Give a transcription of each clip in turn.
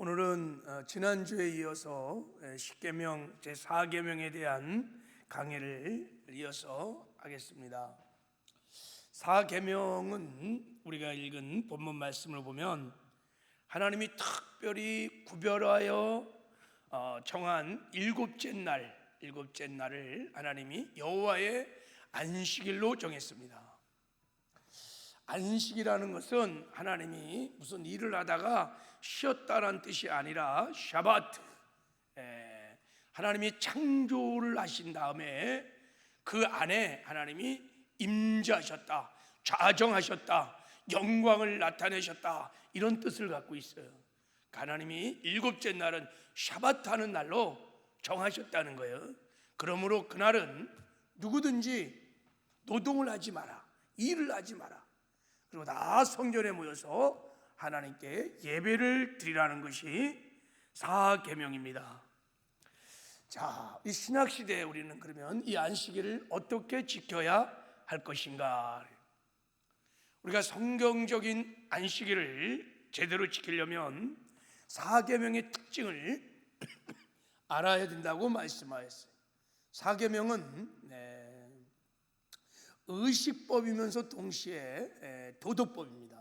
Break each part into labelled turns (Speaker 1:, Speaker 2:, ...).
Speaker 1: 오늘은 지난주에 이어서 십계명 제4계명에 대한 강해를 이어서 하겠습니다. 4계명은 우리가 읽은 본문 말씀을 보면 하나님이 특별히 구별하여 정한 일곱째 날을 하나님이 여호와의 안식일로 정했습니다. 안식이라는 것은 하나님이 무슨 일을 하다가 쉬었다는 뜻이 아니라 샤바트, 하나님이 창조를 하신 다음에 그 안에 하나님이 임재하셨다, 좌정하셨다, 영광을 나타내셨다, 이런 뜻을 갖고 있어요. 하나님이 일곱째 날은 샤바트 하는 날로 정하셨다는 거예요. 그러므로 그날은 누구든지 노동을 하지 마라, 일을 하지 마라, 그리고 다 성전에 모여서 하나님께 예배를 드리라는 것이 4계명입니다. 자, 이 신약 시대에 우리는 그러면 이 안식일을 어떻게 지켜야 할 것인가? 우리가 성경적인 안식일을 제대로 지키려면 4계명의 특징을 알아야 된다고 말씀하셨어요. 4계명은 의식법이면서 동시에 도덕법입니다.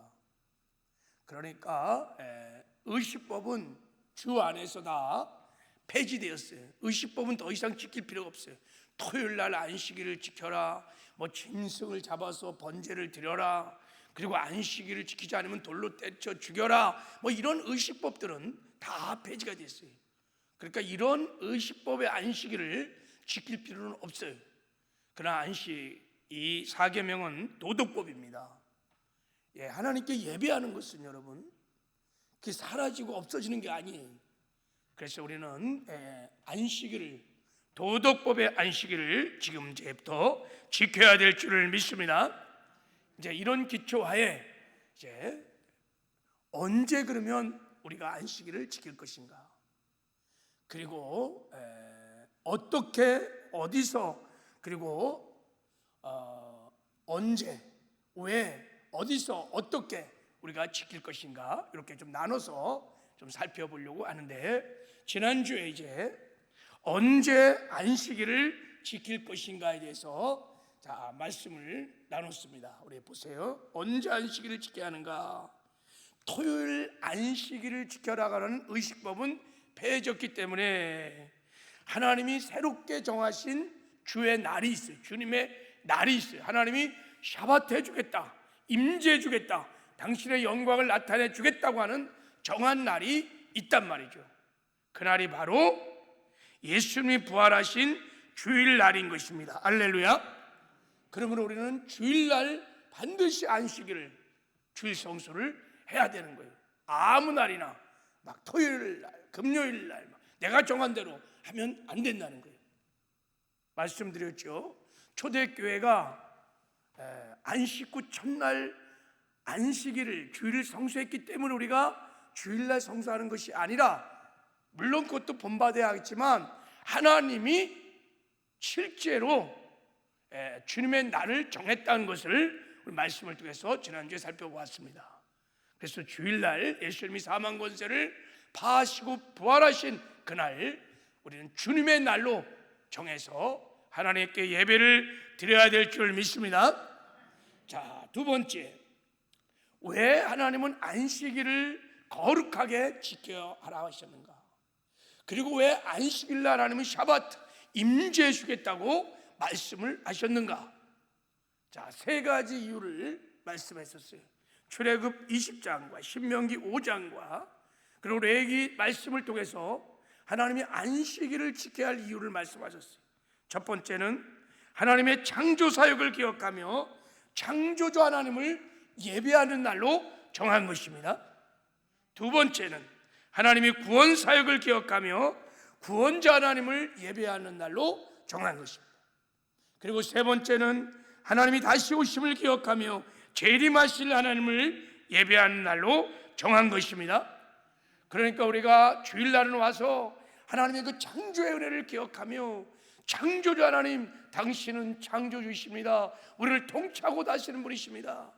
Speaker 1: 그러니까 의식법은 주 안에서 다 폐지되었어요. 의식법은 더 이상 지킬 필요가 없어요. 토요일 날 안식일을 지켜라, 짐승을 잡아서 번제를 드려라, 그리고 안식일을 지키지 않으면 돌로 때쳐 죽여라, 이런 의식법들은 다 폐지가 됐어요. 그러니까 이런 의식법의 안식일을 지킬 필요는 없어요. 그러나 이 4계명은 도덕법입니다. 하나님께 예배하는 것은 여러분, 그게 사라지고 없어지는 게 아니에요. 그래서 우리는 안식일을, 도덕법의 안식일을 지금 이제부터 지켜야 될 줄을 믿습니다. 이제 이런 기초하에 이제 언제 그러면 우리가 안식일을 지킬 것인가, 그리고 어떻게, 어디서, 그리고 언제, 왜, 어디서, 어떻게 우리가 지킬 것인가, 이렇게 좀 나눠서 좀 살펴보려고 하는데, 지난주에 이제 언제 안식일을 지킬 것인가에 대해서 말씀을 나눴습니다. 우리 보세요. 언제 안식일을 지켜야 하는가? 토요일 안식일을 지켜라가는 의식법은 폐해졌기 때문에 하나님이 새롭게 정하신 주의 날이 있어요. 주님의 날이 있어요. 하나님이 샤바트 해주겠다, 임재해 주겠다, 당신의 영광을 나타내 주겠다고 하는 정한 날이 있단 말이죠. 그날이 바로 예수님이 부활하신 주일날인 것입니다. 할렐루야. 그러므로 우리는 주일날 반드시 안식일을, 주일 성수를 해야 되는 거예요. 아무 날이나 토요일날, 금요일날 내가 정한 대로 하면 안 된다는 거예요. 말씀드렸죠. 초대교회가 안식 후 첫날 안식일을, 주일을 성수했기 때문에 우리가 주일날 성수하는 것이 아니라, 물론 그것도 본받아야 하겠지만 하나님이 실제로 주님의 날을 정했다는 것을 우리 말씀을 통해서 지난주에 살펴보았습니다. 그래서 주일날 예수님이 사망 권세를 파하시고 부활하신 그날, 우리는 주님의 날로 정해서 하나님께 예배를 드려야 될 줄 믿습니다. 자, 두 번째, 왜 하나님은 안식일을 거룩하게 지켜야 하라 하셨는가? 그리고 왜 안식일날 하나님은 샤바트, 임재해 주겠다고 말씀을 하셨는가? 자, 세 가지 이유를 말씀했었어요. 출애굽 20장과 신명기 5장과 그리고 레위기 말씀을 통해서 하나님이 안식일을 지켜야 할 이유를 말씀하셨어요. 첫 번째는 하나님의 창조 사역을 기억하며 창조주 하나님을 예배하는 날로 정한 것입니다. 두 번째는 하나님의 구원 사역을 기억하며 구원자 하나님을 예배하는 날로 정한 것입니다. 그리고 세 번째는 하나님이 다시 오심을 기억하며 재림하실 하나님을 예배하는 날로 정한 것입니다. 그러니까 우리가 주일날은 와서 하나님의 그 창조의 은혜를 기억하며, 창조주 하나님, 당신은 창조주이십니다, 우리를 통치하고 다스리는 분이십니다.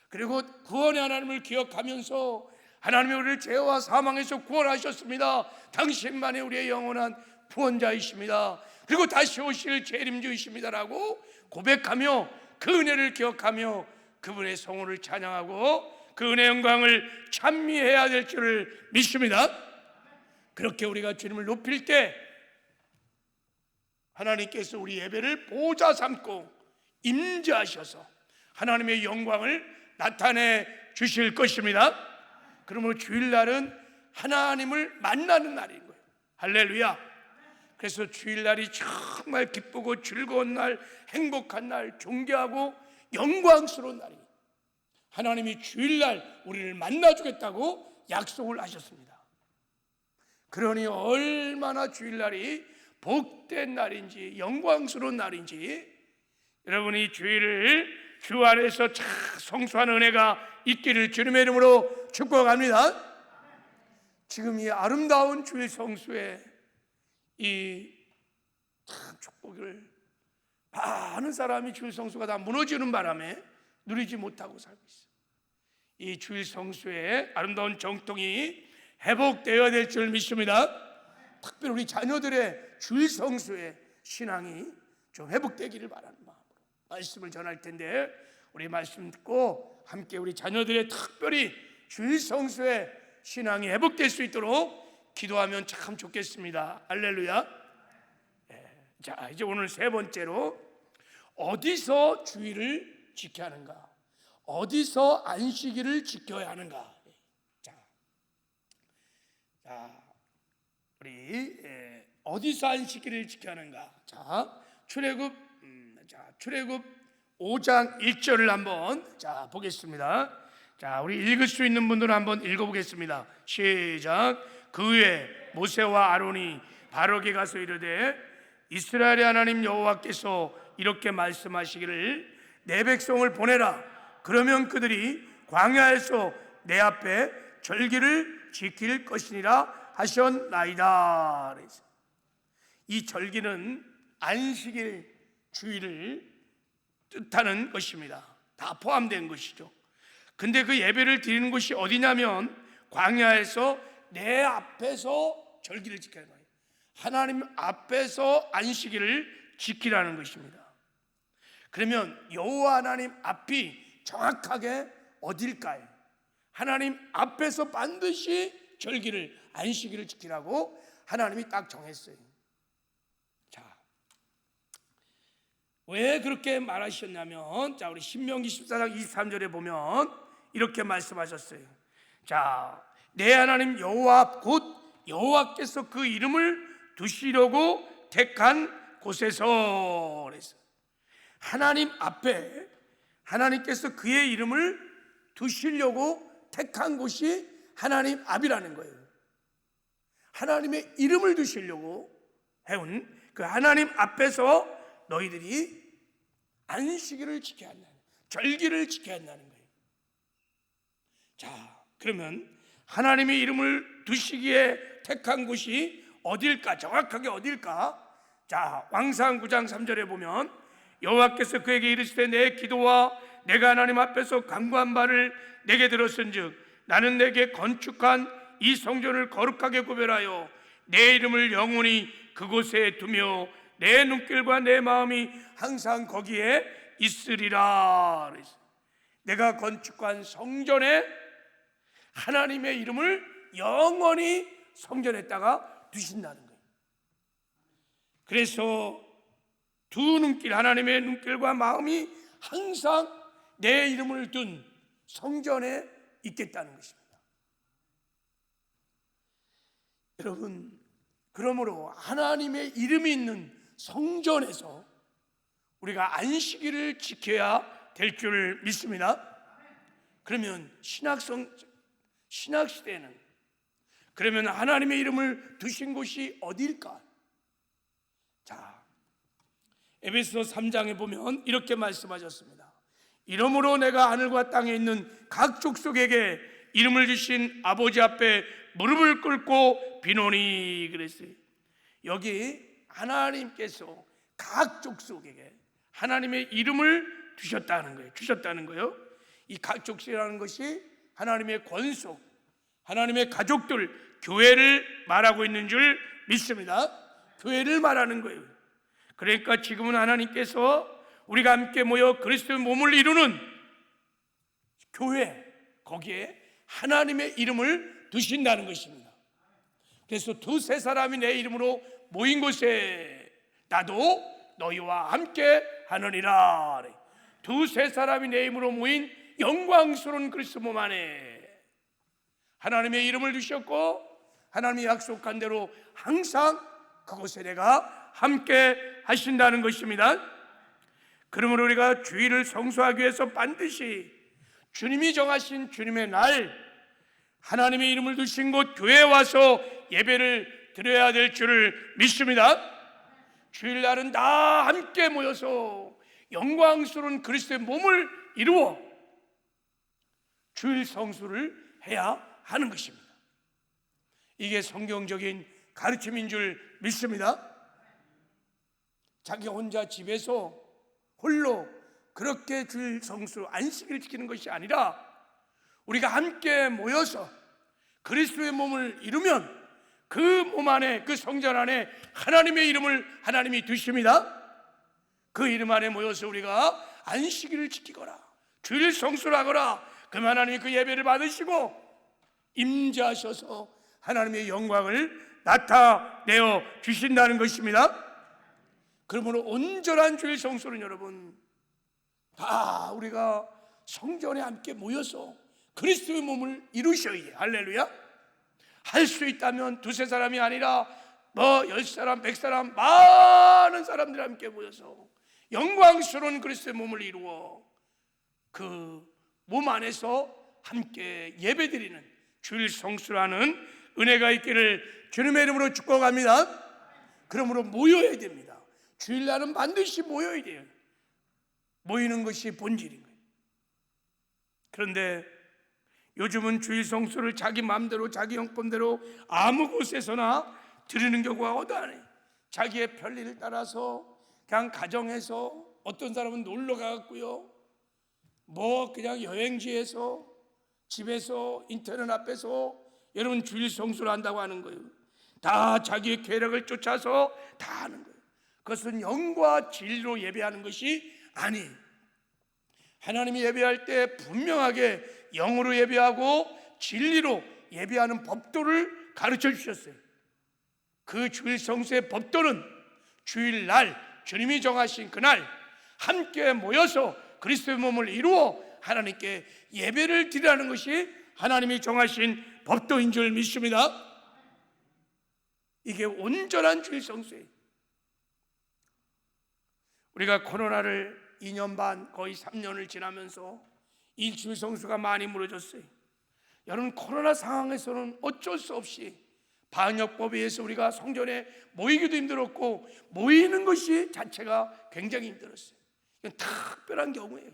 Speaker 1: 그리고 구원의 하나님을 기억하면서 하나님이 우리를 죄와 사망에서 구원하셨습니다. 당신만이 우리의 영원한 구원자이십니다. 그리고 다시 오실 재림주이십니다라고 고백하며 그 은혜를 기억하며 그분의 성호를 찬양하고 그 은혜의 영광을 찬미해야 될 줄을 믿습니다. 그렇게 우리가 주님을 높일 때 하나님께서 우리 예배를 보좌 삼고 임재하셔서 하나님의 영광을 나타내 주실 것입니다. 그러므로 주일날은 하나님을 만나는 날인 거예요. 할렐루야. 그래서 주일날이 정말 기쁘고 즐거운 날, 행복한 날, 존귀하고 영광스러운 날이에요. 하나님이 주일날 우리를 만나주겠다고 약속을 하셨습니다. 그러니 얼마나 주일날이 복된 날인지 영광스러운 날인지 여러분이 주일을 주 안에서 참 성수하는 은혜가 있기를 주님의 이름으로 축복합니다. 지금 이 아름다운 주일 성수에 이 참 축복을 많은 사람이 주일 성수가 다 무너지는 바람에 누리지 못하고 살고 있어요. 이 주일 성수의 아름다운 정통이 회복되어야 될 줄 믿습니다. 특별히 우리 자녀들의 주일 성수의 신앙이 좀 회복되기를 바라는 마음으로 말씀을 전할 텐데, 우리 말씀 듣고 함께 우리 자녀들의 특별히 주일 성수의 신앙이 회복될 수 있도록 기도하면 참 좋겠습니다. 할렐루야. 자, 이제 오늘 세 번째로 어디서 주일을 지켜야 하는가? 어디서 안식일을 지켜야 하는가? 자, 우리 어디서 안식일을 지켜야 하는가? 자, 출애굽 5장 1절을 한번 보겠습니다. 자, 우리 읽을 수 있는 분들은 한번 읽어보겠습니다. 시작. 그 후에 모세와 아론이 바로에게 가서 이르되 이스라엘의 하나님 여호와께서 이렇게 말씀하시기를 내 백성을 보내라. 그러면 그들이 광야에서 내 앞에 절기를 지킬 것이니라 하셨나이다. 이 절기는 안식일 주일을 뜻하는 것입니다. 다 포함된 것이죠. 근데 그 예배를 드리는 곳이 어디냐면 광야에서 내 앞에서 절기를 지켜야 해요. 하나님 앞에서 안식일을 지키라는 것입니다. 그러면 여호와 하나님 앞이 정확하게 어딜까요? 하나님 앞에서 반드시 절기를 안식일을 지키라고 하나님이 딱 정했어요. 자, 왜 그렇게 말하셨냐면, 자, 우리 신명기 14장 23절에 보면 이렇게 말씀하셨어요. 자, 내 하나님 여호와 곧 여호와께서 그 이름을 두시려고 택한 곳에서, 그래서 하나님 앞에 하나님께서 그의 이름을 두시려고 택한 곳이 하나님 앞이라는 거예요. 하나님의 이름을 두시려고 해온 그 하나님 앞에서 너희들이 안식일을 지켜야 한다는, 절기를 지켜야 한다는 거예요. 자, 그러면 하나님의 이름을 두시기에 택한 곳이 어딜까? 정확하게 어딜까? 자, 왕상 9장 3절에 보면 여호와께서 그에게 이르시되 내 기도와 내가 하나님 앞에서 간구한 바를 내게 들었은즉 나는 내게 건축한 이 성전을 거룩하게 구별하여 내 이름을 영원히 그곳에 두며 내 눈길과 내 마음이 항상 거기에 있으리라. 내가 건축한 성전에 하나님의 이름을 영원히 성전에다가 두신다는 거예요. 그래서 두 눈길, 하나님의 눈길과 마음이 항상 내 이름을 둔 성전에 있겠다는 것입니다. 여러분, 그러므로 하나님의 이름이 있는 성전에서 우리가 안식일을 지켜야 될 줄 믿습니다. 그러면 신학시대에는 그러면 하나님의 이름을 두신 곳이 어디일까? 자, 에베소서 3장에 보면 이렇게 말씀하셨습니다. 이러므로 내가 하늘과 땅에 있는 각 족속에게 이름을 주신 아버지 앞에 무릎을 꿇고 비노니 그랬어요. 여기 하나님께서 각 족속에게 하나님의 이름을 주셨다는 거예요. 이 각 족속이라는 것이 하나님의 권속, 하나님의 가족들, 교회를 말하고 있는 줄 믿습니다. 교회를 말하는 거예요. 그러니까 지금은 하나님께서 우리가 함께 모여 그리스도의 몸을 이루는 교회, 거기에 하나님의 이름을 두신다는 것입니다. 그래서 두세 사람이 내 이름으로 모인 곳에 나도 너희와 함께 하느니라. 두세 사람이 내 이름으로 모인 영광스러운 그리스도 몸 안에 하나님의 이름을 두셨고 하나님이 약속한 대로 항상 그곳에 내가 함께 하신다는 것입니다. 그러므로 우리가 주일을 성수하기 위해서 반드시 주님이 정하신 주님의 날, 하나님의 이름을 두신 곳 교회에 와서 예배를 드려야 될 줄을 믿습니다. 주일날은 다 함께 모여서 영광스러운 그리스도의 몸을 이루어 주일 성수를 해야 하는 것입니다. 이게 성경적인 가르침인 줄 믿습니다. 자기 혼자 집에서 홀로 그렇게 주일 성수 안식일을 지키는 것이 아니라 우리가 함께 모여서 그리스도의 몸을 이루면 그 몸 안에, 그 성전 안에 하나님의 이름을 하나님이 두십니다. 그 이름 안에 모여서 우리가 안식일을 지키거나 주일 성수를 하거나 그러면 하나님이 그 예배를 받으시고 임재하셔서 하나님의 영광을 나타내어 주신다는 것입니다. 그러므로 온전한 주일 성수는 여러분 다 우리가 성전에 함께 모여서 그리스도의 몸을 이루셔야 해요. 할렐루야. 할 수 있다면 두세 사람이 아니라 10사람, 100사람, 많은 사람들이 함께 모여서 영광스러운 그리스도의 몸을 이루어 그 몸 안에서 함께 예배드리는 주일 성수라는 은혜가 있기를 주님의 이름으로 축복합니다. 그러므로 모여야 됩니다. 주일날은 반드시 모여야 돼요. 모이는 것이 본질인 거예요. 그런데 요즘은 주일 성수를 자기 마음대로 자기 형편대로 아무 곳에서나 드리는 경우가 허다해요. 자기의 편리를 따라서 그냥 가정에서 어떤 사람은 놀러 가고요, 그냥 여행지에서 집에서 인터넷 앞에서 여러분 주일 성수를 한다고 하는 거예요. 다 자기의 쾌락을 쫓아서 다 하는 거예요. 그것은 영과 진리로 예배하는 것이 아니에요. 하나님이 예배할 때 분명하게 영으로 예배하고 진리로 예배하는 법도를 가르쳐 주셨어요. 그 주일 성수의 법도는 주일날 주님이 정하신 그날 함께 모여서 그리스도의 몸을 이루어 하나님께 예배를 드리라는 것이 하나님이 정하신 법도인 줄 믿습니다. 이게 온전한 주일 성수예요. 우리가 코로나를 2년 반 거의 3년을 지나면서 일주일 성수가 많이 무너졌어요. 여러분 코로나 상황에서는 어쩔 수 없이 방역법에 의해서 우리가 성전에 모이기도 힘들었고 모이는 것이 자체가 굉장히 힘들었어요. 이건 특별한 경우예요.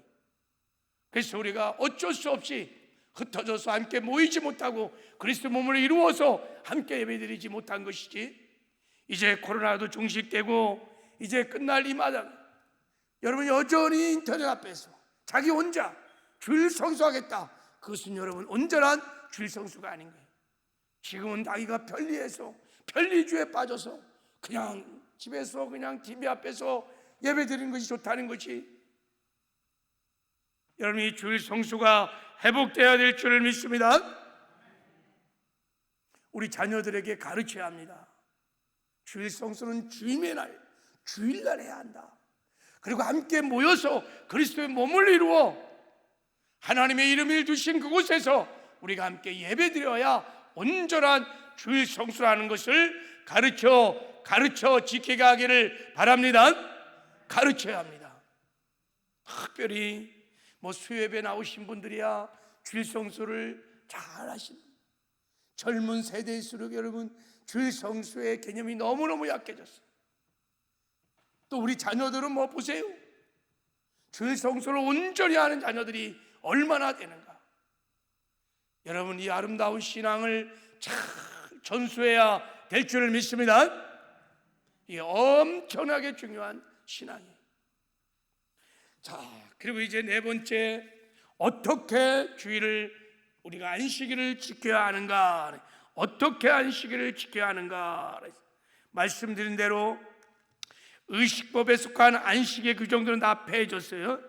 Speaker 1: 그래서 우리가 어쩔 수 없이 흩어져서 함께 모이지 못하고 그리스도 몸을 이루어서 함께 예배드리지 못한 것이지, 이제 코로나도 종식되고 이제 끝날 이 마당 여러분 여전히 인터넷 앞에서 자기 혼자 주일 성수하겠다. 그것은 여러분 온전한 주일 성수가 아닌 거예요. 지금은 자기가 편리해서 편리주의에 빠져서 그냥 집에서 그냥 TV 앞에서 예배드리는 것이 좋다는 것이, 여러분 이 주일 성수가 회복되어야 될 줄을 믿습니다. 우리 자녀들에게 가르쳐야 합니다. 주일 성수는 주님의 날, 주일날 해야 한다. 그리고 함께 모여서 그리스도의 몸을 이루어 하나님의 이름을 두신 그곳에서 우리가 함께 예배드려야 온전한 주일 성수라는 것을 가르쳐 지키게 하기를 바랍니다. 가르쳐야 합니다. 특별히 수요예배 나오신 분들이야 주일 성수를 잘 하십니다. 젊은 세대일수록 여러분 주일 성수의 개념이 너무너무 약해졌어요. 또 우리 자녀들은 보세요. 주일 성수를 온전히 하는 자녀들이 얼마나 되는가. 여러분 이 아름다운 신앙을 잘 전수해야 될 줄을 믿습니다. 이게 엄청나게 중요한 신앙이에요. 자, 그리고 이제 네 번째, 어떻게 주일을 우리가 안식일을 지켜야 하는가? 어떻게 안식일을 지켜야 하는가? 말씀드린 대로 의식법에 속한 안식의 규정들은 다 폐해졌어요.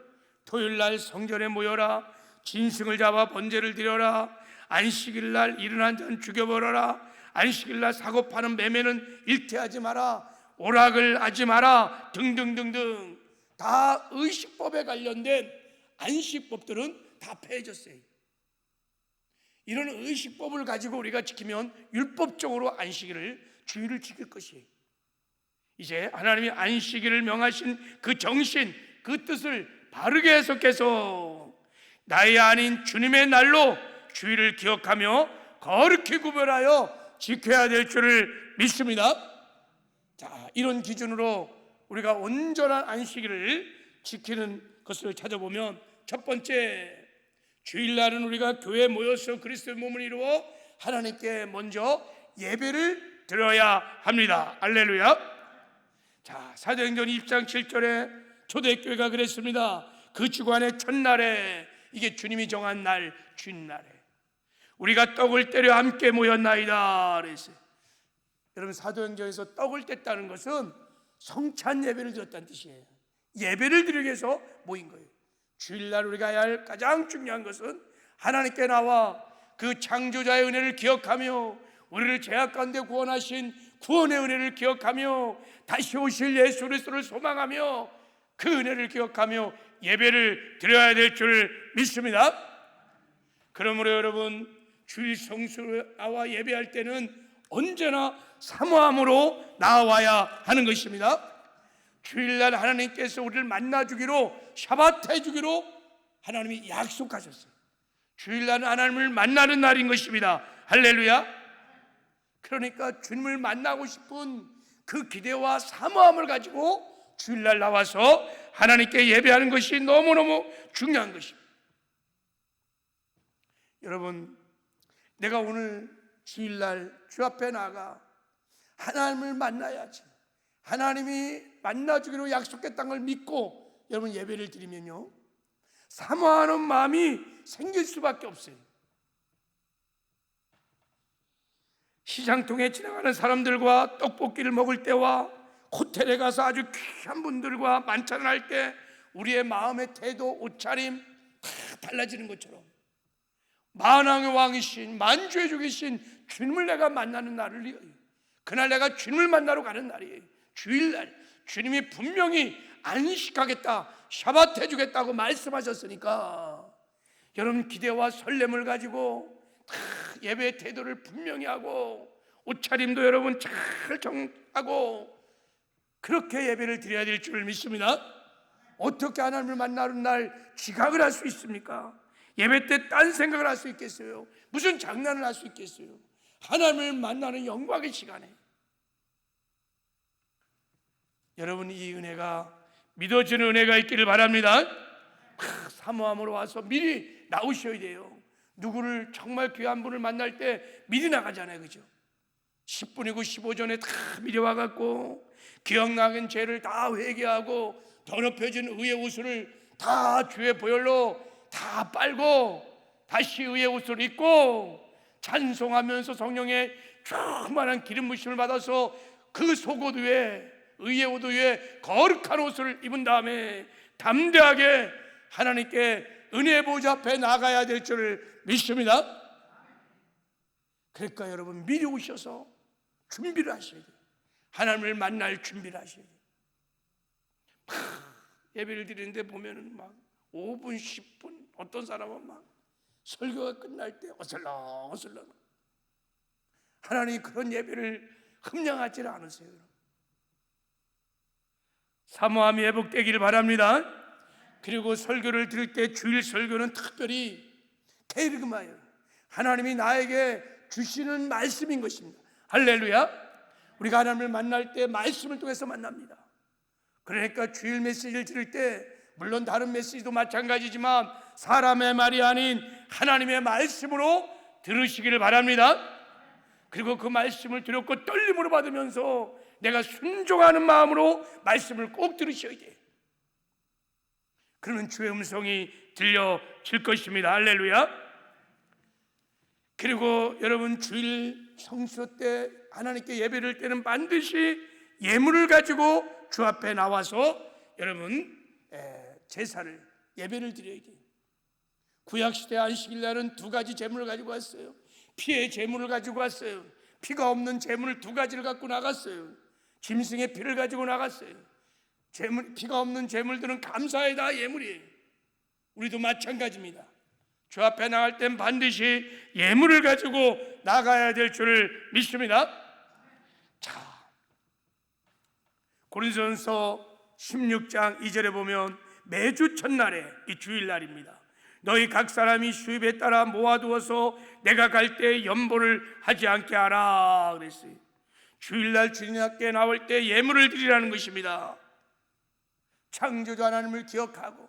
Speaker 1: 토요일날 성전에 모여라, 짐승을 잡아 번제를 드려라, 안식일날 이른 한 잔 죽여버려라, 안식일날 사고 파는 매매는 일태하지 마라, 오락을 하지 마라 등등등등, 다 의식법에 관련된 안식법들은 다 폐해졌어요. 이런 의식법을 가지고 우리가 지키면 율법적으로 안식일을, 주일을 지킬 것이에요. 이제 하나님이 안식일을 명하신 그 정신, 그 뜻을 바르게 해석해서 나의 아닌 주님의 날로 주일을 기억하며 거룩히 구별하여 지켜야 될 줄을 믿습니다. 자, 이런 기준으로 우리가 온전한 안식일을 지키는 것을 찾아보면, 첫 번째, 주일날은 우리가 교회에 모여서 그리스도의 몸을 이루어 하나님께 먼저 예배를 드려야 합니다. 할렐루야. 자, 사도행전 20장 7절에 초대교회가 그랬습니다. 그 주간의 첫날에, 이게 주님이 정한 날, 주일날에 우리가 떡을 떼려 함께 모였나이다 그랬어요. 여러분, 사도행전에서 떡을 뗐다는 것은 성찬 예배를 드렸다는 뜻이에요. 예배를 드리기 위해서 모인 거예요. 주일날 우리가 해야 할 가장 중요한 것은 하나님께 나와 그 창조자의 은혜를 기억하며 우리를 죄악 가운데 구원하신 구원의 은혜를 기억하며 다시 오실 예수 그리스도를 소망하며 그 은혜를 기억하며 예배를 드려야 될 줄 믿습니다. 그러므로 여러분, 주일 성수에 나와 예배할 때는 언제나 사모함으로 나와야 하는 것입니다. 주일날 하나님께서 우리를 만나주기로, 샤밧 해주기로 하나님이 약속하셨어요. 주일날은 하나님을 만나는 날인 것입니다. 할렐루야. 그러니까 주님을 만나고 싶은 그 기대와 사모함을 가지고 주일날 나와서 하나님께 예배하는 것이 너무너무 중요한 것입니다. 여러분, 내가 오늘 주일날 주 앞에 나가 하나님을 만나야지, 하나님이 만나주기로 약속했다는 걸 믿고 여러분 예배를 드리면요, 사모하는 마음이 생길 수밖에 없어요. 시장통에 지나가는 사람들과 떡볶이를 먹을 때와 호텔에 가서 아주 귀한 분들과 만찬을 할 때 우리의 마음의 태도, 옷차림 다 달라지는 것처럼, 만왕의 왕이신, 만주의 주이신 주님을 내가 만나는 날을 위하여, 그날 내가 주님을 만나러 가는 날이에요. 주일날 주님이 분명히 안식하겠다, 샤밧 해주겠다고 말씀하셨으니까 여러분 기대와 설렘을 가지고 예배의 태도를 분명히 하고 옷차림도 여러분 잘 정하고 그렇게 예배를 드려야 될 줄 믿습니다. 어떻게 하나님을 만나는 날 지각을 할 수 있습니까? 예배 때 딴 생각을 할 수 있겠어요? 무슨 장난을 할 수 있겠어요? 하나님을 만나는 영광의 시간에 여러분, 이 은혜가 믿어지는 은혜가 있기를 바랍니다. 사모함으로 와서 미리 나오셔야 돼요. 누구를 정말 귀한 분을 만날 때 미리 나가잖아요, 그죠? 10분이고 15 전에 다 미리 와갖고 기억나는 죄를 다 회개하고 더럽혀진 의의 옷을 다 주의 보혈로 다 빨고 다시 의의 옷을 입고 찬송하면서 성령의 충만한 기름 부심을 받아서 그 속옷 위에, 의의 옷 위에 거룩한 옷을 입은 다음에 담대하게 하나님께 은혜의 보좌 앞에 나가야 될 줄을 믿습니다. 그러니까 여러분 미리 오셔서 준비를 하셔야 돼요. 하나님을 만날 준비를 하셔야 돼요. 예배를 드리는데 보면은 막 5분, 10분, 어떤 사람은 막 설교가 끝날 때 어슬렁어슬렁. 하나님 그런 예배를 흠냥하지 않으세요. 사모함이 회복되기를 바랍니다. 그리고 설교를 들을 때 주일 설교는 특별히 케르그마예요. 하나님이 나에게 주시는 말씀인 것입니다. 할렐루야. 우리가 하나님을 만날 때 말씀을 통해서 만납니다. 그러니까 주일 메시지를 들을 때 물론 다른 메시지도 마찬가지지만 사람의 말이 아닌 하나님의 말씀으로 들으시기를 바랍니다. 그리고 그 말씀을 두렵고 떨림으로 받으면서 내가 순종하는 마음으로 말씀을 꼭 들으셔야 돼요. 그러면 주의 음성이 들려질 것입니다. 할렐루야. 그리고 여러분 주일 성수 때 하나님께 예배를 드릴 때는 반드시 예물을 가지고 주 앞에 나와서 여러분 제사를 예배를 드려야 돼요. 구약시대 안식일 날은 두 가지 제물을 가지고 왔어요. 피의 제물을 가지고 왔어요. 피가 없는 제물을 두 가지를 갖고 나갔어요. 짐승의 피를 가지고 나갔어요. 피가 없는 제물들은 감사에 다 예물이에요. 우리도 마찬가지입니다. 주 앞에 나갈 땐 반드시 예물을 가지고 나가야 될 줄을 믿습니다. 자, 고린도전서 16장 2절에 보면 매주 첫날에 이 주일날입니다. 너희 각 사람이 수입에 따라 모아두어서 내가 갈 때 연보를 하지 않게 하라 그랬어요. 주일날 주님 앞에 나올 때 예물을 드리라는 것입니다. 창조주 하나님을 기억하고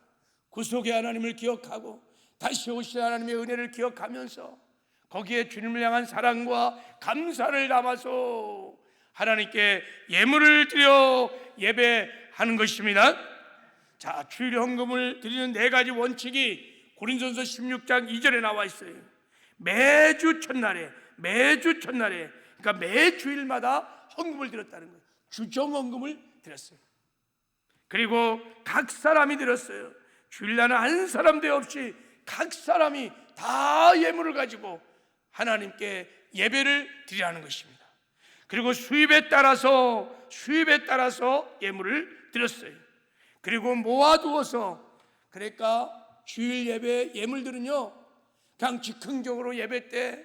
Speaker 1: 구속의 하나님을 기억하고 다시 오실 하나님의 은혜를 기억하면서 거기에 주님을 향한 사랑과 감사를 담아서 하나님께 예물을 드려 예배하는 것입니다. 자, 주일 헌금을 드리는 네 가지 원칙이 고린도전서 16장 2절에 나와 있어요. 매주 첫날에 그러니까 매 주일마다 헌금을 드렸다는 거예요. 주정 헌금을 드렸어요. 그리고 각 사람이 드렸어요. 주일날은 한 사람도 없이 각 사람이 다 예물을 가지고 하나님께 예배를 드리라는 것입니다. 그리고 수입에 따라서 예물을 드렸어요. 그리고 모아두어서, 그러니까 주일 예배 예물들은요 그냥 즉흥적으로 예배 때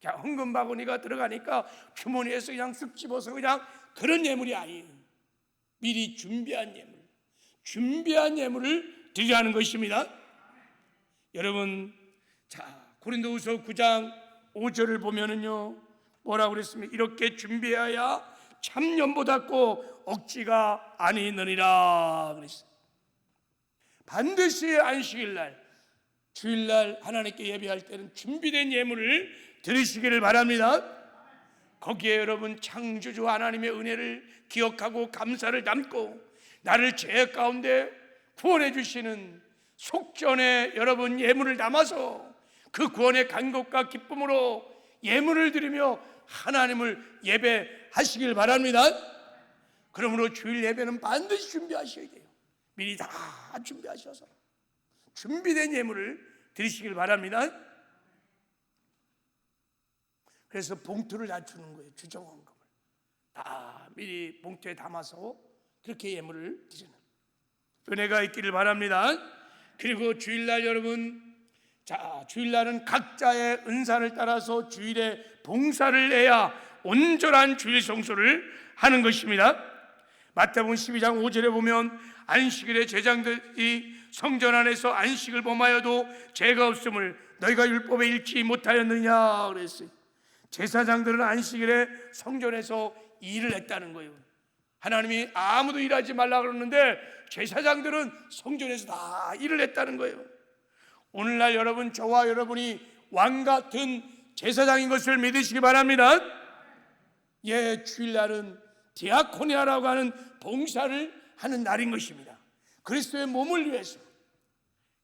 Speaker 1: 그냥 헌금 바구니가 들어가니까 주머니에서 그냥 쓱 집어서 그냥 그런 예물이 아니에요. 미리 준비한 예물을 드리라는 것입니다. 여러분, 자, 고린도후서 9장 5절을 보면은요 뭐라고 그랬습니까? 이렇게 준비해야 참 연보답고 억지가 아니느니라 그랬어요. 반드시 안식일날 주일날 하나님께 예배할 때는 준비된 예물을 드리시기를 바랍니다. 거기에 여러분 창조주 하나님의 은혜를 기억하고 감사를 담고 나를 죄 가운데 구원해 주시는 속전에 여러분 예물을 담아서 그 구원의 간격과 기쁨으로 예물을 드리며 하나님을 예배하시길 바랍니다. 그러므로 주일 예배는 반드시 준비하셔야 돼요. 미리 다 준비하셔서 준비된 예물을 드리시길 바랍니다. 그래서 봉투를 다 주는 거예요. 주정헌금을 다 미리 봉투에 담아서 그렇게 예물을 드리는 은혜가 있기를 바랍니다. 그리고 주일날 여러분, 자, 주일날은 각자의 은사를 따라서 주일에 봉사를 해야 온전한 주일 성소를 하는 것입니다. 마태복음 12장 5절에 보면 안식일에 제장들이 성전 안에서 안식을 범하여도 죄가 없음을 너희가 율법에 읽지 못하였느냐 그랬어요. 제사장들은 안식일에 성전에서 일을 했다는 거예요. 하나님이 아무도 일하지 말라 그러는데 제사장들은 성전에서 다 일을 했다는 거예요. 오늘날 여러분, 저와 여러분이 왕 같은 제사장인 것을 믿으시기 바랍니다. 예, 주일날은 디아코니아라고 하는 봉사를 하는 날인 것입니다. 그리스도의 몸을 위해서.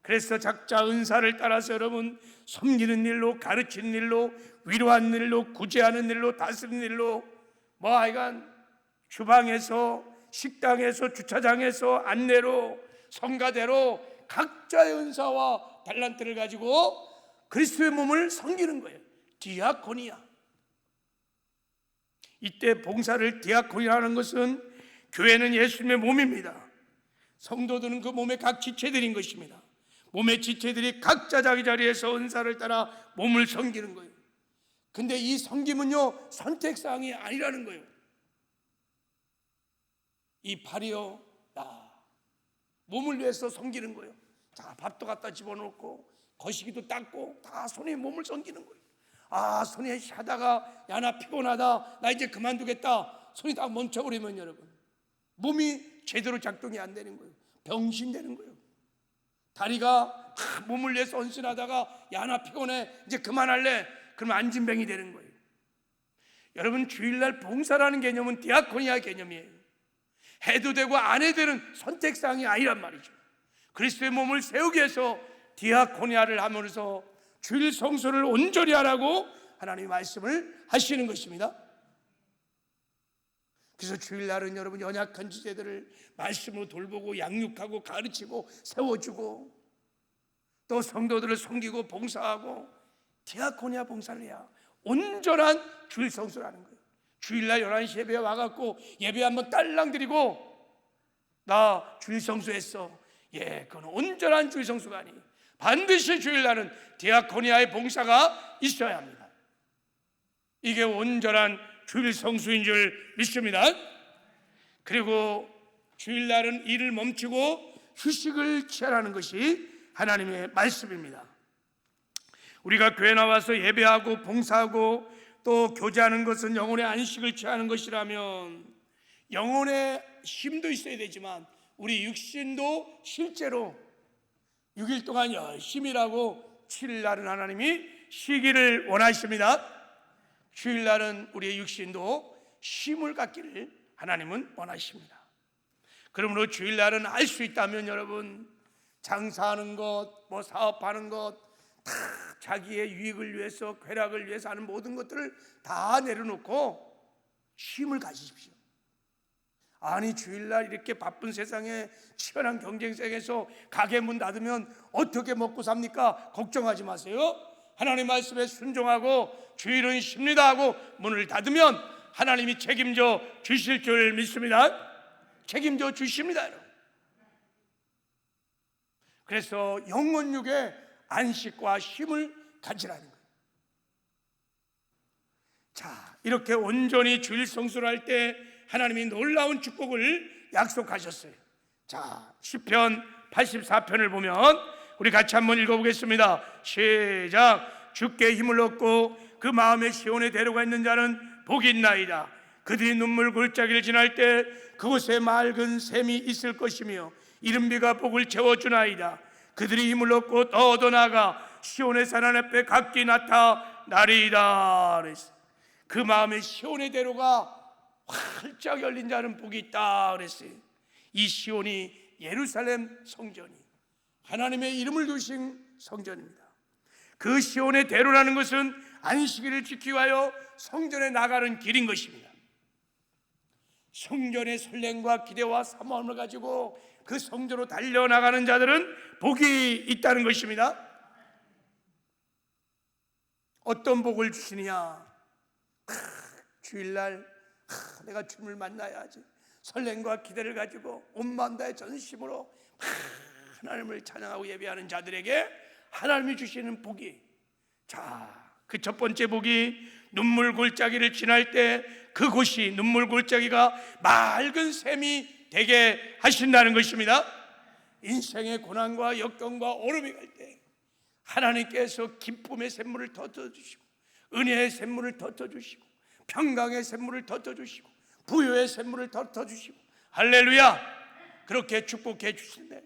Speaker 1: 그래서 각자 은사를 따라서 여러분 섬기는 일로, 가르치는 일로, 위로하는 일로, 구제하는 일로, 다스리는 일로, 뭐 하여간 주방에서, 식당에서, 주차장에서, 안내로, 성가대로 각자의 은사와 달란트를 가지고 그리스도의 몸을 섬기는 거예요. 디아코니아. 이때 봉사를 디아코니아라는 것은 교회는 예수님의 몸입니다. 성도들은 그 몸의 각 지체들인 것입니다. 몸의 지체들이 각자 자기 자리에서 은사를 따라 몸을 섬기는 거예요. 근데 이 섬김은요 선택사항이 아니라는 거예요. 이 팔이요, 몸을 위해서 섬기는 거예요. 자, 밥도 갖다 집어넣고 거시기도 닦고 다 손에 몸을 섬기는 거예요. 아, 손이 하다가 야, 나 피곤하다, 나 이제 그만두겠다, 손이 딱 멈춰버리면 여러분 몸이 제대로 작동이 안 되는 거예요. 병신되는 거예요. 다리가 몸을 위해서 헌신하다가 야, 나 피곤해, 이제 그만할래, 그러면 안진뱅이 되는 거예요. 여러분, 주일날 봉사라는 개념은 디아코니아 개념이에요. 해도 되고 안 해도 되는 선택사항이 아니란 말이죠. 그리스도의 몸을 세우기 위해서 디아코니아를 하면서 주일 성수를 온전히 하라고 하나님이 말씀을 하시는 것입니다. 그래서 주일날은 여러분 연약한 지체들을 말씀으로 돌보고 양육하고 가르치고 세워주고 또 성도들을 섬기고 봉사하고 디아코니아 봉사를 해야 온전한 주일 성수라는 거예요. 주일날 11시 예배에 와갖고 예배 한번 딸랑 드리고 나 주일 성수했어. 그건 온전한 주일 성수가 아니에요. 반드시 주일날은 디아코니아의 봉사가 있어야 합니다. 이게 온전한 주일 성수인 줄 믿습니다. 그리고 주일날은 일을 멈추고 휴식을 취하라는 것이 하나님의 말씀입니다. 우리가 교회 나와서 예배하고 봉사하고 또 교제하는 것은 영혼의 안식을 취하는 것이라면 영혼의 힘도 있어야 되지만 우리 육신도 실제로 6일 동안 열심히 일하고 7일날은 하나님이 쉬기를 원하십니다. 주일날은 우리의 육신도 쉼을 갖기를 하나님은 원하십니다. 그러므로 주일날은 할 수 있다면 여러분 장사하는 것, 뭐 사업하는 것 다 자기의 유익을 위해서 쾌락을 위해서 하는 모든 것들을 다 내려놓고 쉼을 가지십시오. 아니 주일날 이렇게 바쁜 세상에 치열한 경쟁세에서 가게 문 닫으면 어떻게 먹고 삽니까? 걱정하지 마세요. 하나님 말씀에 순종하고 주일은 쉽니다 하고 문을 닫으면 하나님이 책임져 주실 줄 믿습니다. 책임져 주십니다. 그래서 영혼육의 안식과 쉼을 가지라는 거예요. 자, 이렇게 온전히 주일 성수를 할 때 하나님이 놀라운 축복을 약속하셨어요. 자, 시편 84편을 보면 우리 같이 한번 읽어보겠습니다. 시작. 주께 힘을 얻고 그 마음에 시온의 대로가 있는 자는 복이 있나이다. 그들이 눈물 골짜기를 지날 때 그곳에 맑은 샘이 있을 것이며 이른비가 복을 채워주나이다. 그들이 힘을 얻고 더 얻어나가 시온의 산 앞에 각기 나타나리이다. 그 마음에 시온의 대로가 활짝 열린 자는 복이 있다 그랬어요. 이 시온이 예루살렘 성전이 하나님의 이름을 두신 성전입니다. 그 시온의 대로라는 것은 안식일을 지키기 위하여 성전에 나가는 길인 것입니다. 성전의 설렘과 기대와 사모함을 가지고 그 성전으로 달려나가는 자들은 복이 있다는 것입니다. 어떤 복을 주시느냐? 주일날 내가 주님을 만나야지. 설렘과 기대를 가지고 온 마음 다해 전심으로 하나님을 찬양하고 예배하는 자들에게 하나님이 주시는 복이, 자, 그 첫 번째 복이 눈물 골짜기를 지날 때 그곳이 눈물 골짜기가 맑은 샘이 되게 하신다는 것입니다. 인생의 고난과 역경과 어려움이 갈 때 하나님께서 기쁨의 샘물을 터뜨려주시고 은혜의 샘물을 터뜨려주시고 평강의 샘물을 터뜨려주시고 부요의 샘물을 터뜨려주시고 할렐루야, 그렇게 축복해 주시네.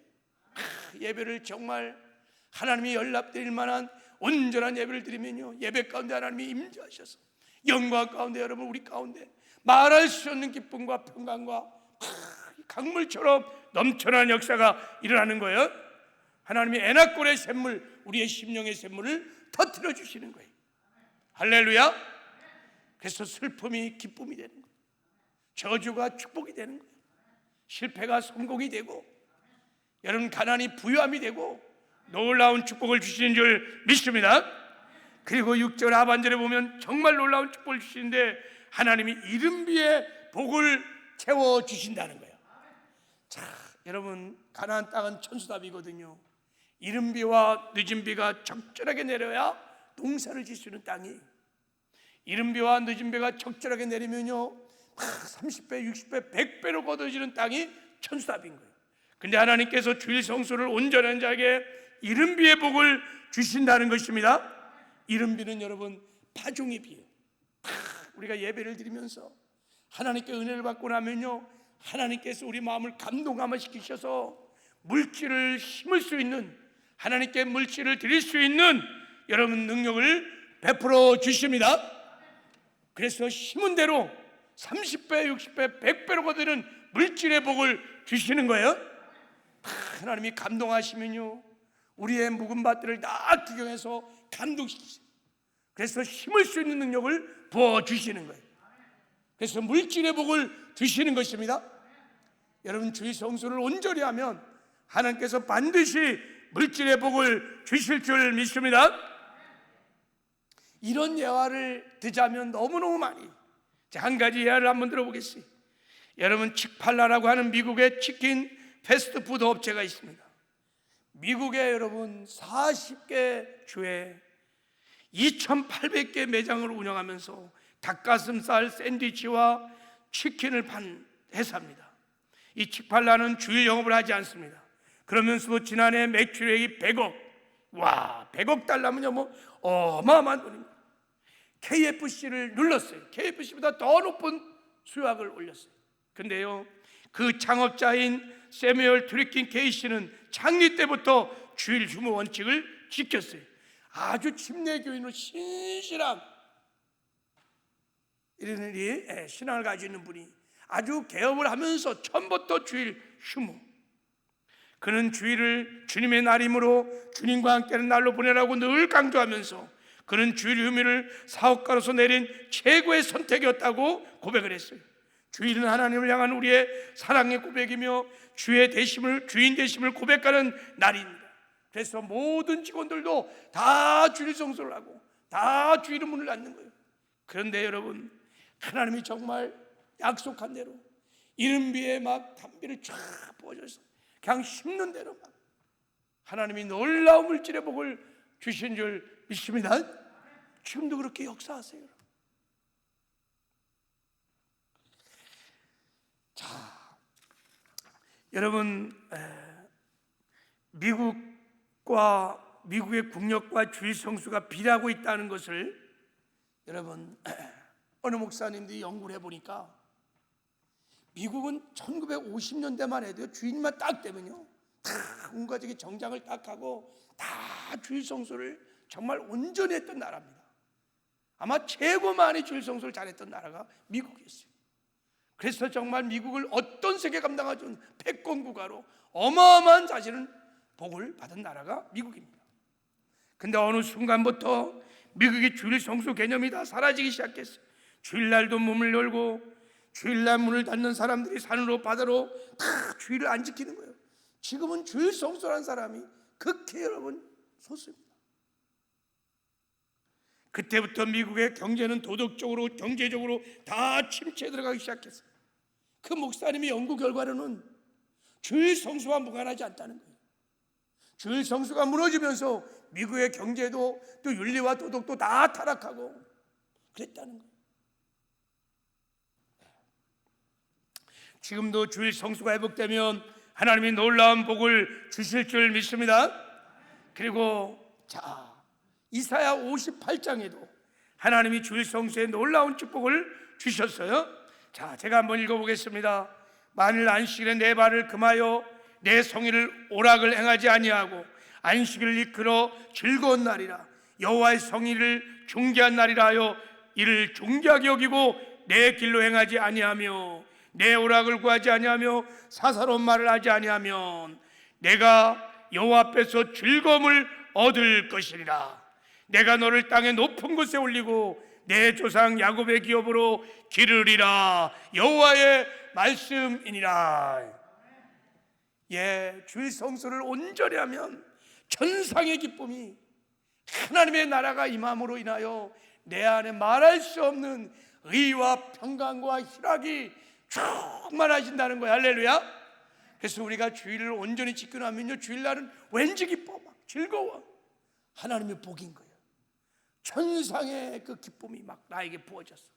Speaker 1: 예배를 정말 하나님이 연락드릴 만한 온전한 예배를 드리면요, 예배 가운데 하나님이 임재하셔서 영광 가운데 여러분 우리 가운데 말할 수 없는 기쁨과 평강과 강물처럼 넘쳐나는 역사가 일어나는 거예요. 하나님이 에나골의 샘물, 우리의 심령의 샘물을 터뜨려 주시는 거예요. 할렐루야. 그래서 슬픔이 기쁨이 되는 거예요. 저주가 축복이 되는 거예요. 실패가 성공이 되고 여러분 가난이 부유함이 되고 놀라운 축복을 주시는 줄 믿습니다. 그리고 6절 하반절에 보면 정말 놀라운 축복을 주시는데 하나님이 이른비의 복을 채워주신다는 거예요. 자, 여러분 가나안 땅은 천수답이거든요. 이른비와 늦은비가 적절하게 내려야 농사를 질 수 있는 땅이, 이른비와 늦은비가 적절하게 내리면요 30배, 60배, 100배로 거둬지는 땅이 천수답인 거예요. 근데 하나님께서 주일 성수를 온전한 자에게 이른비의 복을 주신다는 것입니다. 이른비는 여러분 파종의 비예요. 우리가 예배를 드리면서 하나님께 은혜를 받고 나면요 하나님께서 우리 마음을 감동하게 시키셔서 물질을 심을 수 있는, 하나님께 물질을 드릴 수 있는 여러분 능력을 베풀어 주십니다. 그래서 심은 대로 30배, 60배, 100배로 거두는 물질의 복을 주시는 거예요. 하나님이 감동하시면요 우리의 묵은 밭들을 다 기경해서 감동시키죠. 그래서 심을 수 있는 능력을 부어주시는 거예요. 그래서 물질의 복을 주시는 것입니다. 여러분, 주의 성수를 온전히 하면 하나님께서 반드시 물질의 복을 주실 줄 믿습니다. 이런 예화를 듣자면 너무너무 많이, 한 가지 예화를 한번 들어보겠습니다. 여러분, 칙팔라라고 하는 미국의 치킨 패스트푸드 업체가 있습니다. 미국에 여러분 40개 주에 2,800개 매장을 운영하면서 닭가슴살 샌드위치와 치킨을 판 회사입니다. 이 칙팔라는 주일 영업을 하지 않습니다. 그러면서도 지난해 매출액이 100억, 와, 100억 달러면요 뭐 어마어마한 돈입니다. KFC를 눌렀어요. KFC보다 더 높은 수익을 올렸어요. 근데요, 그 창업자인 세뮤얼 트리킨 케이시는 창립 때부터 주일 휴무 원칙을 지켰어요. 아주 침례교인으로 신실한 이런 신앙을 가지고 있는 분이 아주 개업을 하면서 처음부터 주일 휴무, 그는 주일을 주님의 날이므로 주님과 함께하는 날로 보내라고 늘 강조하면서 그는 주일 휴무를 사업가로서 내린 최고의 선택이었다고 고백을 했어요. 주일은 하나님을 향한 우리의 사랑의 고백이며 주의 되심을, 주인 되심을 고백하는 날입니다. 그래서 모든 직원들도 다 주일 성수를 하고 다 주일의 문을 닫는 거예요. 그런데 여러분, 하나님이 정말 약속한 대로 이른비에 막 단비를 쫙 부어줘서 그냥 심는 대로 막 하나님이 놀라운 물질의 복을 주신 줄 믿습니다. 지금도 그렇게 역사하세요. 자, 여러분, 미국의 국력과 주일 성수가 비례하고 있다는 것을 여러분, 어느 목사님들이 연구를 해보니까 미국은 1950년대만 해도 주일만 딱 되면요 다 온 가족이 정장을 딱 하고 다 주일 성수를 정말 온전히 했던 나라입니다. 아마 최고 많이 주일 성수를 잘했던 나라가 미국이었어요. 그래서 정말 미국을 어떤 세계 감당하던 패권국가로 어마어마한 사실은 복을 받은 나라가 미국입니다. 근데 어느 순간부터 미국의 주일 성수 개념이 다 사라지기 시작했어요. 주일날도 문을 열고 주일날 문을 닫는 사람들이 산으로 바다로 다 주일을 안 지키는 거예요. 지금은 주일 성수라는 사람이 극히 여러분 소수입니다. 그때부터 미국의 경제는 도덕적으로 경제적으로 다 침체에 들어가기 시작했어요. 그 목사님의 연구 결과로는 주일 성수와 무관하지 않다는 거예요. 주일 성수가 무너지면서 미국의 경제도 또 윤리와 도덕도 다 타락하고 그랬다는 거예요. 지금도 주일 성수가 회복되면 하나님이 놀라운 복을 주실 줄 믿습니다. 그리고 이사야 58장에도 하나님이 주일 성수에 놀라운 축복을 주셨어요. 자, 제가 한번 읽어보겠습니다. 만일 안식일에 내 발을 금하여 내 성의를 오락을 행하지 아니하고 안식일을 이끌어 즐거운 날이라 여호와의 성의를 존귀한 날이라 하여 이를 존귀하게 여기고 내 길로 행하지 아니하며 내 오락을 구하지 아니하며 사사로운 말을 하지 아니하면 내가 여호와 앞에서 즐거움을 얻을 것이니라. 내가 너를 땅의 높은 곳에 올리고 내 조상 야곱의 기업으로 기르리라. 여호와의 말씀이니라. 주일 성수를 온전히 하면 천상의 기쁨이 하나님의 나라가 임함으로 인하여 내 안에 말할 수 없는 의와 평강과 희락이 충만하신다는 거예요. 할렐루야. 그래서 우리가 주일을 온전히 지키고 나면요 주일날은 왠지 기뻐, 막 즐거워. 하나님의 복인 거예요. 천상의 그 기쁨이 막 나에게 부어졌어.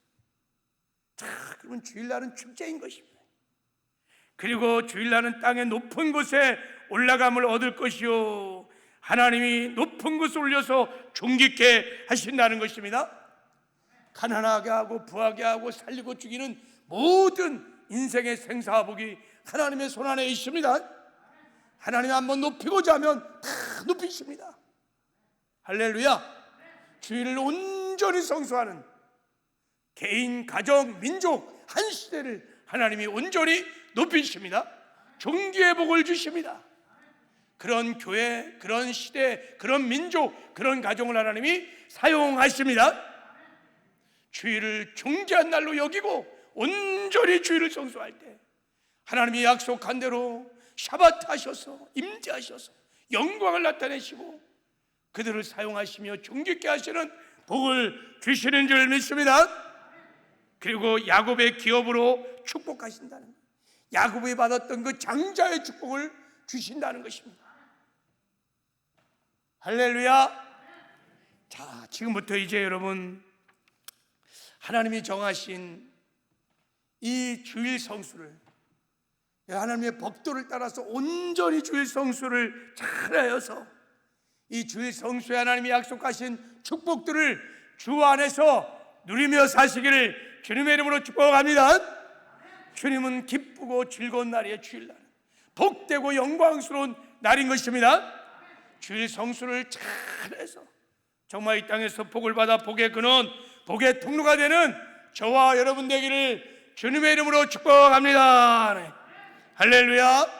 Speaker 1: 그러면 주일날은 축제인 것입니다. 그리고 주일날은 땅의 높은 곳에 올라감을 얻을 것이요 하나님이 높은 곳에 올려서 존귀케 하신다는 것입니다. 가난하게 하고 부하게 하고 살리고 죽이는 모든 인생의 생사복이 하나님의 손안에 있습니다. 하나님 한번 높이고자 하면 다 높이십니다. 할렐루야. 주일을 온전히 성수하는 개인, 가정, 민족, 한 시대를 하나님이 온전히 높이십니다. 존귀의 복을 주십니다. 그런 교회, 그런 시대, 그런 민족, 그런 가정을 하나님이 사용하십니다. 주일을 존귀한 날로 여기고 온전히 주일을 성수할 때 하나님이 약속한 대로 샤바트 하셔서 임재하셔서 영광을 나타내시고 그들을 사용하시며 존귀케 하시는 복을 주시는 줄 믿습니다. 그리고 야곱의 기업으로 축복하신다는 것, 야곱이 받았던 그 장자의 축복을 주신다는 것입니다. 할렐루야. 자, 지금부터 이제 여러분 하나님이 정하신 이 주일 성수를, 하나님의 법도를 따라서 온전히 주일 성수를 잘하여서 이 주일 성수에 하나님이 약속하신 축복들을 주 안에서 누리며 사시기를 주님의 이름으로 축복합니다. 주님은 기쁘고 즐거운 날이에요. 주일날 복되고 영광스러운 날인 것입니다. 주일 성수를 잘해서 정말 이 땅에서 복을 받아 복의 근원, 복의 통로가 되는 저와 여러분 되기를 주님의 이름으로 축복합니다. 할렐루야.